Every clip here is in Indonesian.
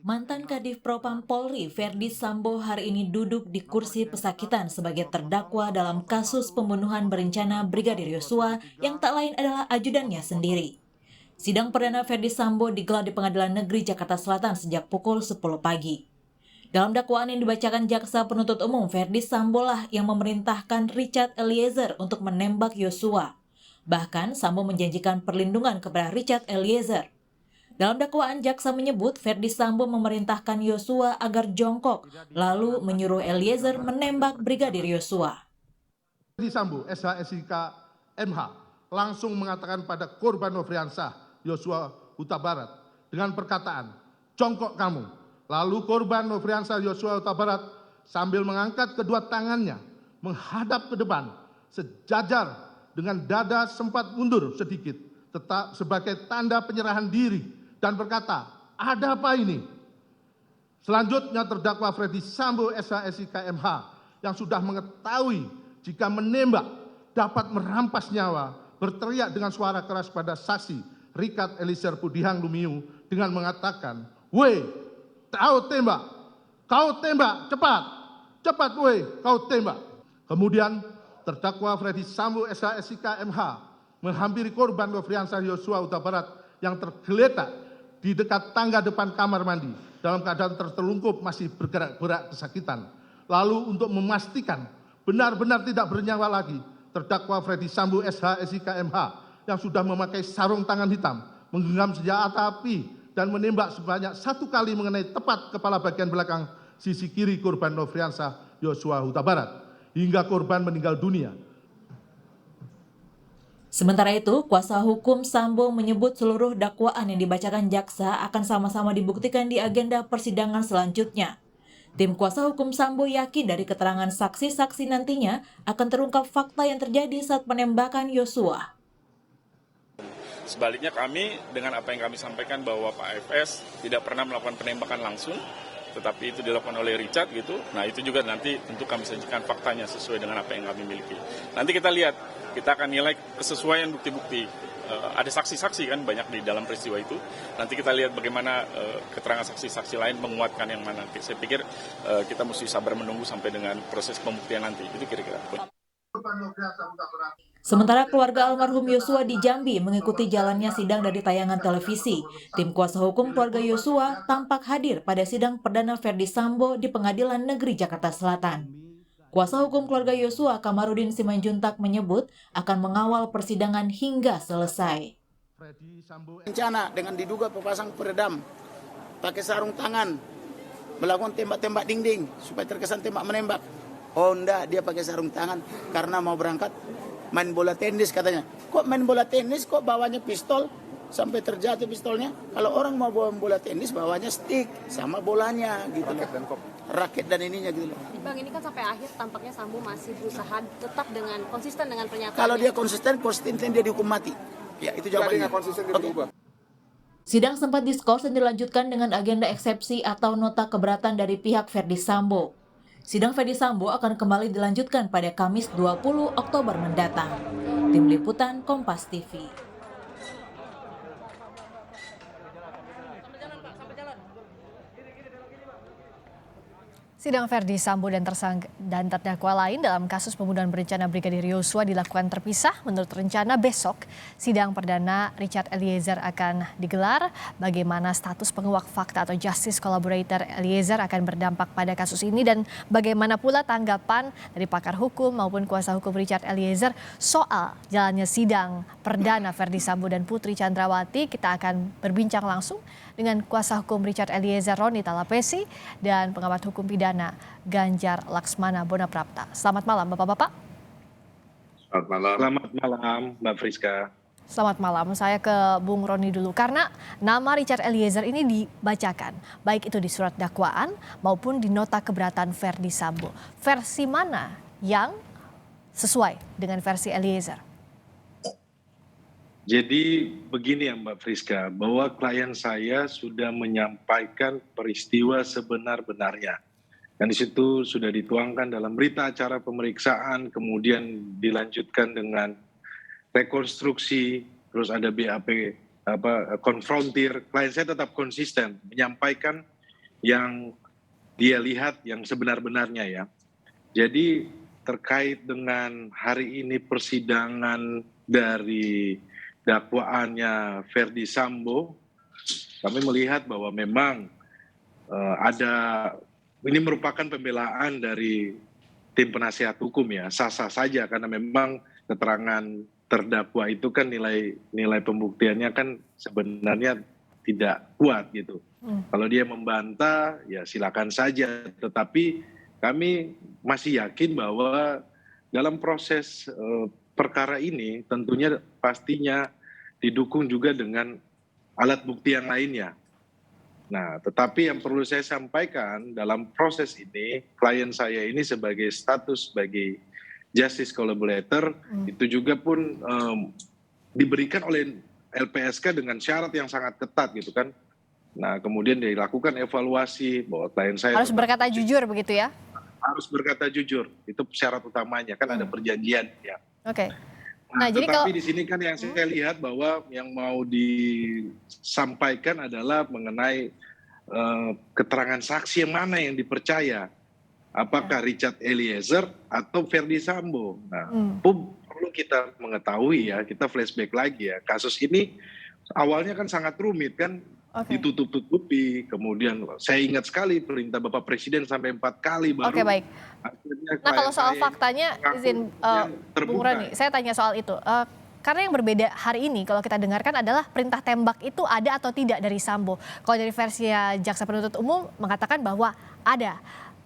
Mantan Kadif Propam Polri Verdi Sambo hari ini duduk di kursi pesakitan sebagai terdakwa dalam kasus pembunuhan berencana Brigadir Yosua yang tak lain adalah ajudannya sendiri. Sidang perdana Verdi Sambo digelar di Pengadilan Negeri Jakarta Selatan sejak pukul 10 pagi. Dalam dakwaan yang dibacakan jaksa penuntut umum, Verdi Sambo lah yang memerintahkan Richard Eliezer untuk menembak Yosua. Bahkan Sambo menjanjikan perlindungan kepada Richard Eliezer. Dalam dakwaan, jaksa menyebut Verdi Sambo memerintahkan Yosua agar jongkok, lalu menyuruh Eliezer menembak Brigadir Yosua. Verdi Sambo, SHSIK MH, langsung mengatakan pada korban Nofriansah Yosua Huta Barat dengan perkataan, "Jongkok kamu." Lalu korban Nofriansah Yosua Huta Barat sambil mengangkat kedua tangannya menghadap ke depan, sejajar dengan dada sempat mundur sedikit, tetap sebagai tanda penyerahan diri, dan berkata, "Ada apa ini?" Selanjutnya terdakwa Verdi Sambo SHSIK MH yang sudah mengetahui jika menembak dapat merampas nyawa berteriak dengan suara keras pada saksi Richard Eliezer Pudihang Lumiu dengan mengatakan, "Weh, kau tembak, cepat, cepat weh, kau tembak." Kemudian terdakwa Verdi Sambo SHSIK MH menghampiri korban Nofriansah Yosua Huta Barat yang tergeletak di dekat tangga depan kamar mandi dalam keadaan tertelungkup masih bergerak-gerak kesakitan. Lalu untuk memastikan benar-benar tidak bernyawa lagi, terdakwa Verdi Sambo SHSIK MH yang sudah memakai sarung tangan hitam, menggenggam senjata api dan menembak sebanyak 1 kali mengenai tepat kepala bagian belakang sisi kiri korban Nofriansah Yosua Huta Barat hingga korban meninggal dunia. Sementara itu, kuasa hukum Sambo menyebut seluruh dakwaan yang dibacakan jaksa akan sama-sama dibuktikan di agenda persidangan selanjutnya. Tim kuasa hukum Sambo yakin dari keterangan saksi-saksi nantinya akan terungkap fakta yang terjadi saat penembakan Yosua. Sebaliknya kami dengan apa yang kami sampaikan bahwa Pak FS tidak pernah melakukan penembakan langsung, tetapi itu dilakukan oleh Richard gitu. Nah itu juga nanti tentu kami sajikan faktanya sesuai dengan apa yang kami miliki. Nanti kita lihat, kita akan nilai kesesuaian bukti-bukti. Ada saksi-saksi kan banyak di dalam peristiwa itu. Nanti kita lihat bagaimana keterangan saksi-saksi lain menguatkan yang mana. Saya pikir kita mesti sabar menunggu sampai dengan proses pembuktian nanti. Itu kira-kira. Sementara keluarga almarhum Yosua di Jambi mengikuti jalannya sidang dari tayangan televisi. Tim kuasa hukum keluarga Yosua tampak hadir pada sidang perdana Verdi Sambo di Pengadilan Negeri Jakarta Selatan. Kuasa hukum keluarga Yosua Kamarudin Simanjuntak menyebut akan mengawal persidangan hingga selesai. Rencana dengan diduga pepasang peredam, pakai sarung tangan, melakukan tembak-tembak dinding supaya terkesan tembak menembak. Oh enggak, dia pakai sarung tangan karena mau berangkat main bola tenis katanya. Kok main bola tenis kok bawanya pistol sampai terjatuh pistolnya? Kalau orang mau bawa bola tenis bawanya stick sama bolanya gitu loh. Raket dan ininya gitu loh. Bang, ini kan sampai akhir tampaknya Sambo masih berusaha tetap dengan konsisten dengan pernyataan. Kalau dia konsisten dia dihukum mati. Ya itu jawabannya. Okay. Sidang sempat diskors dan dilanjutkan dengan agenda eksepsi atau nota keberatan dari pihak Verdi Sambo. Sidang Verdi Sambo akan kembali dilanjutkan pada Kamis 20 Oktober mendatang. Tim Liputan Kompas TV. Sidang Verdi Sambo dan terdakwa lain dalam kasus pembunuhan berencana Brigadir Yosua dilakukan terpisah. Menurut rencana besok, sidang perdana Richard Eliezer akan digelar. Bagaimana status penguak fakta atau justice collaborator Eliezer akan berdampak pada kasus ini dan bagaimana pula tanggapan dari pakar hukum maupun kuasa hukum Richard Eliezer soal jalannya sidang perdana Verdi Sambo dan Putri Chandrawati. Kita akan berbincang langsung dengan kuasa hukum Richard Eliezer Roni Talapesi dan pengamat hukum pidana Ganjar Laksmana Bonaprapta. Selamat malam Bapak-Bapak. Selamat malam. Selamat malam Mbak Friska. Selamat malam, saya ke Bung Roni dulu karena nama Richard Eliezer ini dibacakan baik itu di surat dakwaan maupun di nota keberatan Verdi Sambo. Versi mana yang sesuai dengan versi Eliezer? Jadi begini ya Mbak Friska, bahwa klien saya sudah menyampaikan peristiwa sebenar-benarnya. Dan di situ sudah dituangkan dalam berita acara pemeriksaan, kemudian dilanjutkan dengan rekonstruksi, terus ada BAP konfrontir, klien saya tetap konsisten menyampaikan yang dia lihat yang sebenar-benarnya ya. Jadi terkait dengan hari ini persidangan dari dakwaannya Verdi Sambo, kami melihat bahwa memang ini merupakan pembelaan dari tim penasihat hukum ya, sah-sah saja karena memang keterangan terdakwa itu kan nilai pembuktiannya kan sebenarnya tidak kuat gitu. Kalau dia membantah ya silakan saja, tetapi kami masih yakin bahwa dalam proses perkara ini tentunya pastinya didukung juga dengan alat bukti yang lainnya. Nah, tetapi yang perlu saya sampaikan dalam proses ini, klien saya ini sebagai status sebagai justice collaborator itu juga pun diberikan oleh LPSK dengan syarat yang sangat ketat gitu kan. Nah, kemudian dilakukan evaluasi bahwa klien saya Harus berkata jujur begitu ya? Harus berkata jujur, itu syarat utamanya kan ada perjanjian ya. Oke. Nah, jadi tetapi kalau di sini kan yang saya lihat bahwa yang mau disampaikan adalah mengenai keterangan saksi yang mana yang dipercaya. Apakah Richard Eliezer atau Verdi Sambo. Nah, perlu kita mengetahui ya, kita flashback lagi ya. Kasus ini awalnya kan sangat rumit kan, ditutup-tutupi. Kemudian saya ingat sekali perintah Bapak Presiden sampai 4 kali baru. Oke, baik. Akhirnya Nah, kalau soal klien faktanya, saya izin Bung terbuka. Rani, saya tanya soal itu. Karena yang berbeda hari ini kalau kita dengarkan adalah perintah tembak itu ada atau tidak dari Sambo. Kalau dari versi jaksa penuntut umum mengatakan bahwa ada.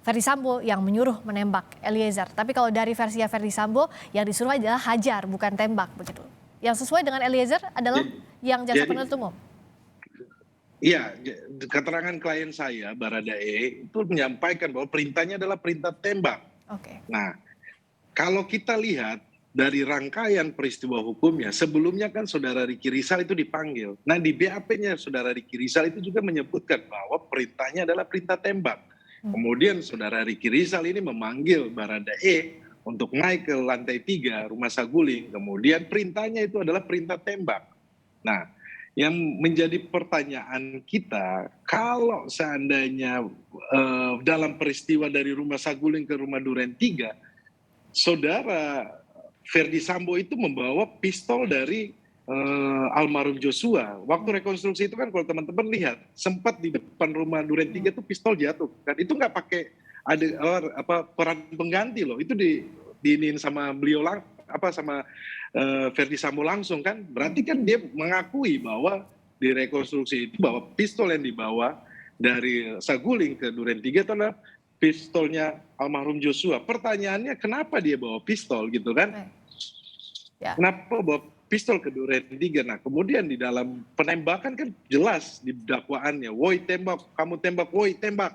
Verdi Sambo yang menyuruh menembak Eliezer. Tapi kalau dari versi Verdi Sambo yang disuruh adalah hajar bukan tembak begitu. Yang sesuai dengan Eliezer adalah yang jaksa penuntut umum. Iya, keterangan klien saya Baradae itu menyampaikan bahwa perintahnya adalah perintah tembak. Oke. Nah, kalau kita lihat dari rangkaian peristiwa hukumnya, sebelumnya kan saudara Ricky Rizal itu dipanggil. Nah, di BAP-nya saudara Ricky Rizal itu juga menyebutkan bahwa perintahnya adalah perintah tembak. Kemudian saudara Ricky Rizal ini memanggil Baradae untuk naik ke lantai 3 rumah Saguling. Kemudian perintahnya itu adalah perintah tembak. Nah, yang menjadi pertanyaan kita, kalau seandainya dalam peristiwa dari rumah Saguling ke rumah Duren 3, saudara Verdi Sambo itu membawa pistol dari almarhum Joshua. Waktu rekonstruksi itu kan kalau teman-teman lihat, sempat di depan rumah Duren 3 itu pistol jatuh. Dan itu nggak pakai ada peran pengganti loh. Itu diinin sama beliau sama Verdi Sambo langsung kan. Berarti kan dia mengakui bahwa di rekonstruksi itu bahwa pistol yang dibawa dari Saguling ke Duren 3 itu adalah pistolnya almarhum Joshua. Pertanyaannya kenapa dia bawa pistol gitu kan? Ya. Kenapa bawa pistol ke Duren 3? Nah, kemudian di dalam penembakan kan jelas di dakwaannya, woi tembak, kamu tembak, woi tembak.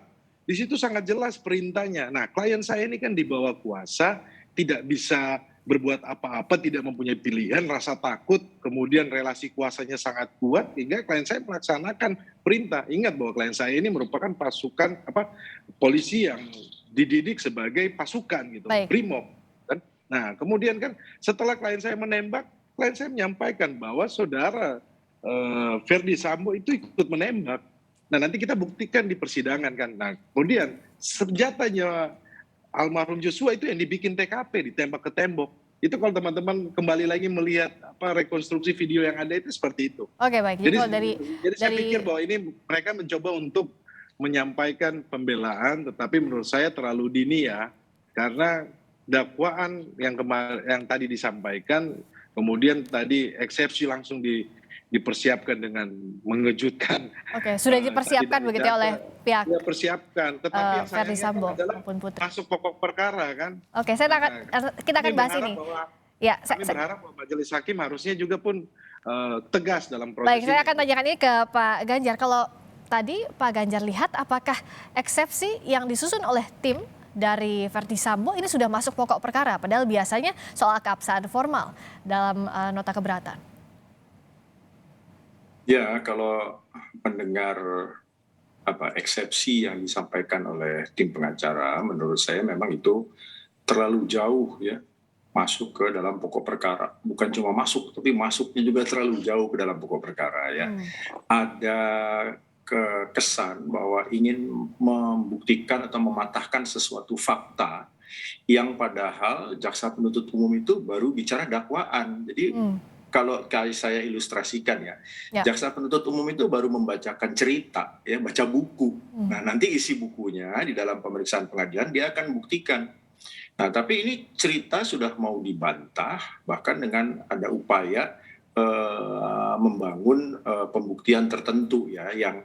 Di situ sangat jelas perintahnya. Nah, klien saya ini kan di bawah kuasa, tidak bisa berbuat apa-apa, tidak mempunyai pilihan, rasa takut, kemudian relasi kuasanya sangat kuat, hingga klien saya melaksanakan perintah. Ingat bahwa klien saya ini merupakan pasukan polisi yang dididik sebagai pasukan gitu, brimob. Kan? Nah, kemudian kan setelah klien saya menembak, klien saya menyampaikan bahwa saudara Verdi Sambo itu ikut menembak. Nah, nanti kita buktikan di persidangan kan. Nah, kemudian senjatanya almarhum Joshua itu yang dibikin TKP, ditembak ke tembok. Itu kalau teman-teman kembali lagi melihat rekonstruksi video yang ada itu seperti itu. Oke, baik. Jadi saya pikir bahwa ini mereka mencoba untuk menyampaikan pembelaan, tetapi menurut saya terlalu dini ya, karena dakwaan yang tadi disampaikan, kemudian tadi eksepsi langsung dipersiapkan dengan mengejutkan. Oke, sudah dipersiapkan begitu ya oleh pihak. Ya, persiapkan, tetapi yang Verdi Sambo adalah masuk pokok perkara kan. Oke, kita akan bahas ini. Ya, kami berharap bahwa majelis hakim harusnya juga pun tegas dalam proses Baik, saya ini. akan tanyakan ini ke Pak Ganjar. Kalau tadi Pak Ganjar lihat apakah eksepsi yang disusun oleh tim dari Verdi Sambo ini sudah masuk pokok perkara, padahal biasanya soal keabsahan formal dalam nota keberatan. Ya, kalau mendengar eksepsi yang disampaikan oleh tim pengacara, menurut saya memang itu terlalu jauh ya, masuk ke dalam pokok perkara. Bukan cuma masuk, tapi masuknya juga terlalu jauh ke dalam pokok perkara ya. Ada kesan bahwa ingin membuktikan atau mematahkan sesuatu fakta yang padahal jaksa penuntut umum itu baru bicara dakwaan. Jadi kalau saya ilustrasikan ya, jaksa penuntut umum itu baru membacakan cerita, ya, baca buku. Nah, nanti isi bukunya di dalam pemeriksaan pengadilan dia akan buktikan. Nah, tapi ini cerita sudah mau dibantah, bahkan dengan ada upaya membangun pembuktian tertentu ya, yang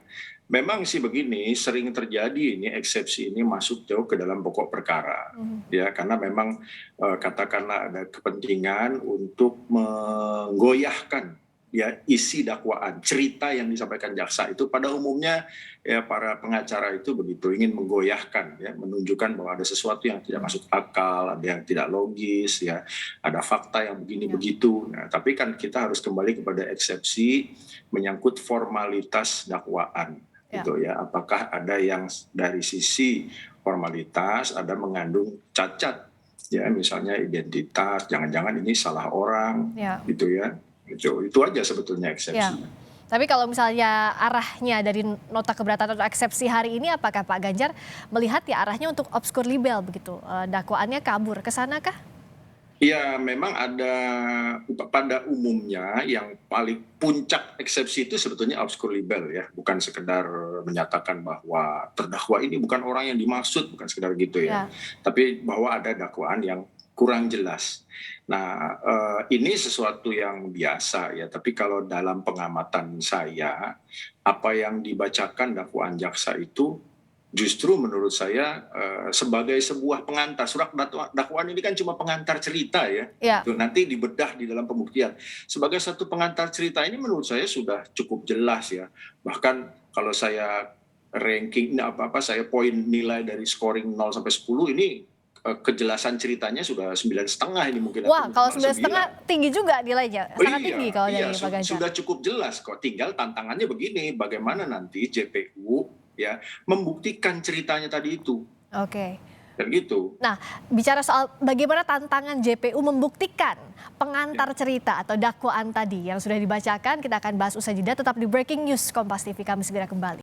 memang sih begini, sering terjadi ini eksepsi ini masuk jauh ke dalam pokok perkara, ya, karena memang katakanlah ada kepentingan untuk menggoyahkan ya isi dakwaan, cerita yang disampaikan jaksa itu pada umumnya ya para pengacara itu begitu, ingin menggoyahkan ya, menunjukkan bahwa ada sesuatu yang tidak masuk akal, ada yang tidak logis ya, ada fakta yang begini begitu. Nah, tapi kan kita harus kembali kepada eksepsi menyangkut formalitas dakwaan. Gitu ya, apakah ada yang dari sisi formalitas ada mengandung cacat ya, misalnya identitas, jangan-jangan ini salah orang gitu ya, itu aja sebetulnya eksepsinya. Tapi kalau misalnya arahnya dari nota keberatan atau eksepsi hari ini, apakah Pak Ganjar melihat ya arahnya untuk obskur libel begitu, dakwaannya kabur ke sana kah? Ya, memang ada pada umumnya yang paling puncak eksepsi itu sebetulnya obskur libel ya, bukan sekedar menyatakan bahwa terdakwa ini bukan orang yang dimaksud, bukan sekedar gitu ya, tapi bahwa ada dakwaan yang kurang jelas. Nah, ini sesuatu yang biasa ya, tapi kalau dalam pengamatan saya, apa yang dibacakan dakwaan jaksa itu justru menurut saya sebagai sebuah pengantar. Surat dakwaan ini kan cuma pengantar cerita ya. Nanti dibedah di dalam pembuktian. Sebagai satu pengantar cerita ini menurut saya sudah cukup jelas ya. Bahkan kalau saya ranking saya poin nilai dari scoring 0 sampai 10 ini kejelasan ceritanya sudah 9,5 ini mungkin. Wah, kalau 9,5 tinggi juga nilainya. Sangat tinggi kalau dari Pak Ganjar. Sudah cukup jelas kok. Tinggal tantangannya begini, bagaimana nanti JPU ya membuktikan ceritanya tadi itu. Oke. Dan gitu. Nah, bicara soal bagaimana tantangan JPU membuktikan pengantar cerita atau dakwaan tadi yang sudah dibacakan, kita akan bahas usai jeda. Tetap di Breaking News Kompas TV, kami segera kembali.